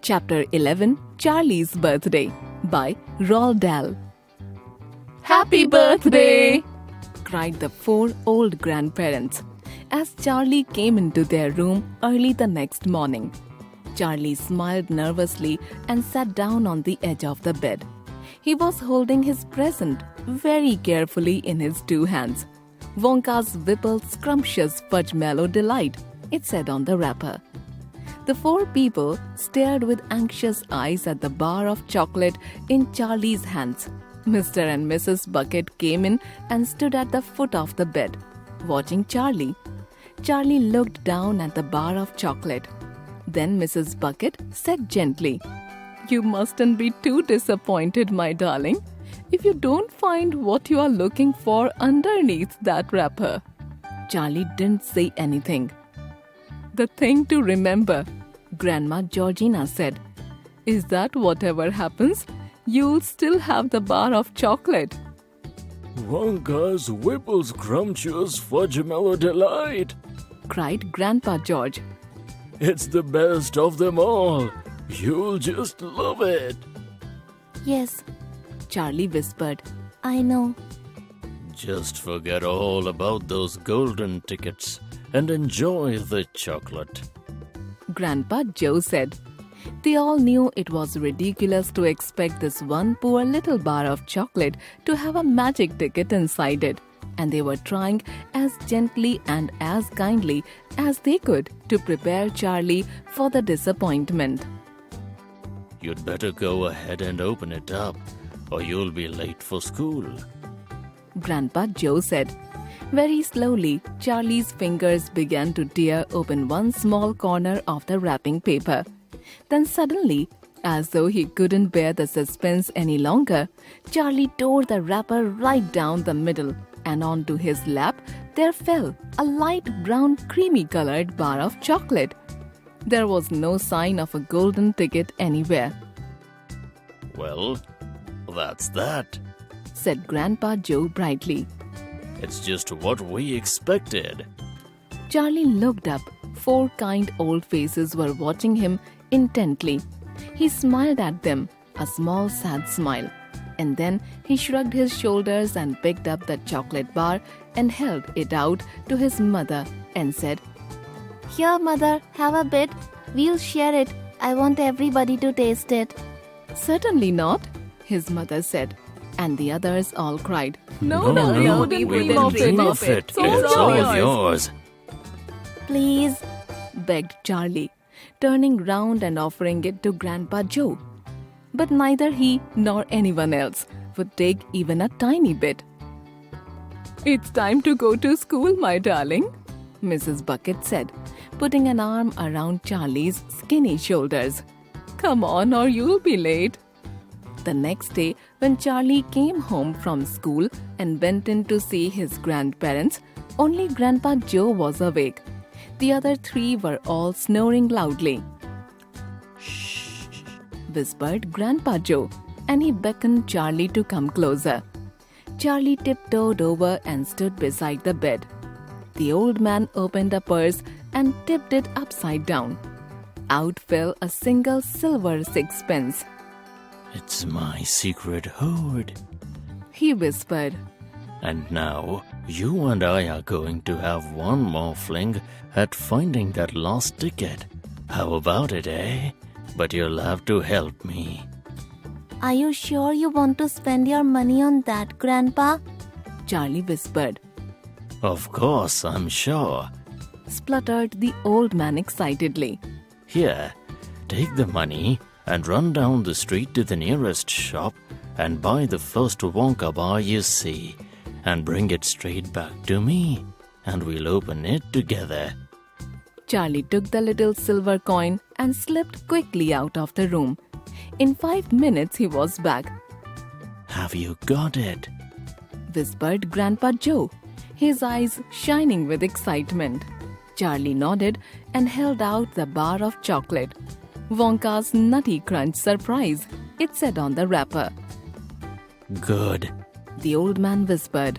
Chapter 11 Charlie's Birthday by Roald Dahl. Happy birthday! Cried the four old grandparents as Charlie came into their room early the next morning. Charlie smiled nervously and sat down on the edge of the bed. He was holding his present very carefully in his two hands. Wonka's Whipple Scrumptious Fudge Mellow Delight, it said on the wrapper. The four people stared with anxious eyes at the bar of chocolate in Charlie's hands. Mr. and Mrs. Bucket came in and stood at the foot of the bed, watching Charlie. Charlie looked down at the bar of chocolate. Then Mrs. Bucket said gently, "You mustn't be too disappointed, my darling, if you don't find what you are looking for underneath that wrapper." Charlie didn't say anything. "The thing to remember," Grandma Georgina said, "is that whatever happens, you'll still have the bar of chocolate." "Wonka's Whipple Scrumptious Fudge Mellow Delight!" cried Grandpa George. "It's the best of them all. You'll just love it." "Yes," Charlie whispered. "I know." Just forget all about those golden tickets and enjoy the chocolate," Grandpa Joe said. They all knew it was ridiculous to expect this one poor little bar of chocolate to have a magic ticket inside it, and they were trying as gently and as kindly as they could to prepare Charlie for the disappointment. "You'd better go ahead and open it up, or you'll be late for school," Grandpa Joe said. Very slowly, Charlie's fingers began to tear open one small corner of the wrapping paper. Then suddenly, as though he couldn't bear the suspense any longer, Charlie tore the wrapper right down the middle, and onto his lap there fell a light brown creamy-colored bar of chocolate. There was no sign of a golden ticket anywhere. "Well, that's that," said Grandpa Joe brightly. "It's just what we expected." Charlie looked up. Four kind old faces were watching him intently. He smiled at them, a small sad smile. And then he shrugged his shoulders and picked up the chocolate bar and held it out to his mother and said, "Here, Mother, have a bit. We'll share it. I want everybody to taste it." "Certainly not," his mother said. And the others all cried, No, we we dream of dream it. of it. It's all yours." "Please." begged Charlie, turning round and offering it to Grandpa Joe. But neither he nor anyone else would take even a tiny bit. "It's time to go to school, my darling," Mrs. Bucket said, putting an arm around Charlie's skinny shoulders. "Come on, or you'll be late." The next day, when Charlie came home from school and went in to see his grandparents, only Grandpa Joe was awake. The other three were all snoring loudly. "Shh," whispered Grandpa Joe, and he beckoned Charlie to come closer. Charlie tiptoed over and stood beside the bed. The old man opened a purse and tipped it upside down. Out fell a single silver sixpence. "It's my secret hoard. He whispered. And now, you and I are going to have one more fling at finding that lost ticket. How about it, eh? But you'll have to help me." "Are you sure you want to spend your money on that, Grandpa?" Charlie whispered. "Of course, I'm sure. Spluttered the old man excitedly. Here, take the money and run down the street to the nearest shop and buy the first Wonka bar you see, and bring it straight back to me, and we'll open it together." Charlie took the little silver coin and slipped quickly out of the room. In 5 minutes he was back. "Have you got it?" whispered Grandpa Joe, his eyes shining with excitement. Charlie nodded and held out the bar of chocolate. Wonka's Nutty Crunch Surprise, it said on the wrapper. "Good. The old man whispered.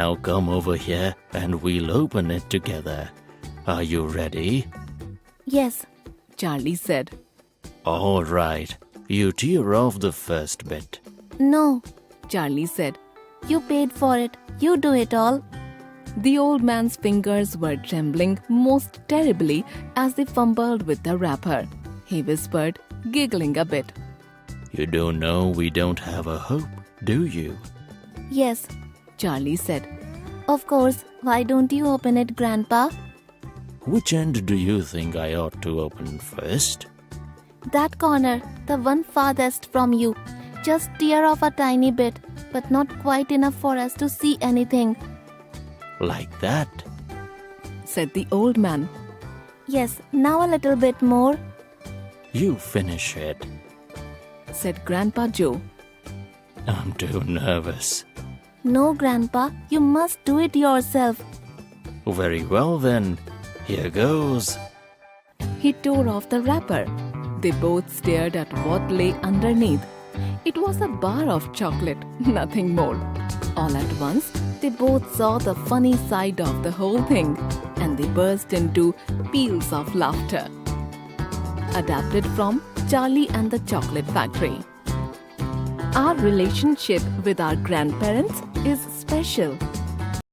Now come over here and we'll open it together. Are you ready?" "Yes." Charlie said. All right, you tear off the first bit. No, Charlie said. you paid for it. You do it all. The old man's fingers were trembling most terribly as they fumbled with the wrapper. He whispered, giggling a bit. You don't know we don't have a hope, do you? Yes, Charlie said. of course. Why don't you open it, Grandpa? Which end do you think I ought to open first? That corner, the one farthest from you. Just tear off a tiny bit, but not quite enough for us to see anything. Like that? Said the old man. Yes, now a little bit more. You finish it. Said Grandpa Joe. I'm too nervous. No, Grandpa, you must do it yourself. Very well then, here goes. He tore off the wrapper. They both stared at what lay underneath. It was a bar of chocolate, nothing more. All at once, they both saw the funny side of the whole thing, and they burst into peals of laughter. Adapted from Charlie and the Chocolate Factory. Our relationship with our grandparents is special.